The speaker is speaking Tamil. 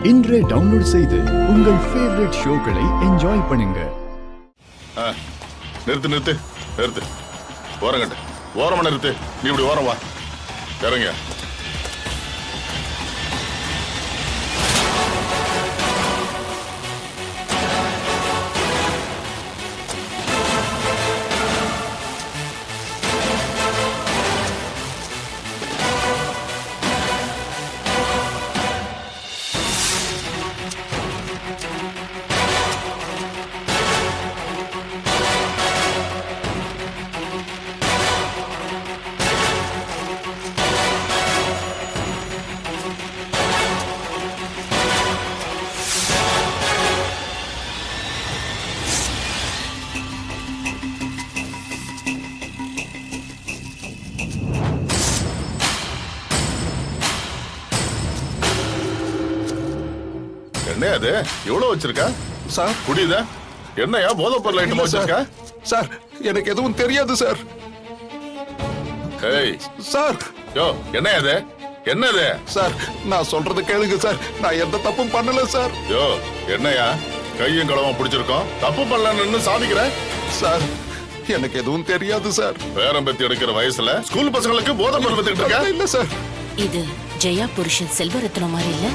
இன்றே டவுன்லோட் செய்து உங்கள் ஃபேவரட் ஷோக்களை என்ஜாய் பண்ணுங்க. நிறுத்து நிறுத்து நிறுத்து. ஓரங்கட்டு ஓரமா நிறுத்து. நீ இப்படி ஓரம் வா. இறங்க. என்ன அது எவ்வளவு வச்சிருக்க சார்? குடியுதா? என்னையா போதை பொருள் ஐட்டம் வச்சிருக்க? சார் எனக்கு எதுவும் தெரியாது சார். ஏய் சார் யோ என்ன அது? என்னது? சார் நான் சொல்றது கேளுங்க சார். நான் எந்த தப்பும் பண்ணல சார். யோ என்னையா கையும் களமா பிடிச்சிருக்கோம், தப்பு பண்ணலன்னு சாதிக்கிற? சார் எனக்கு எதுவும் தெரியாது சார். பேரம் பத்தி எடுக்கிற வயசுல ஸ்கூல் பசங்களுக்கு போதை பொருள் வித்துக்கிட்டு இருக்க? இல்ல சார். இது ஜெயா புருஷன் செல்வரத்னம் மாதிரி இல்ல?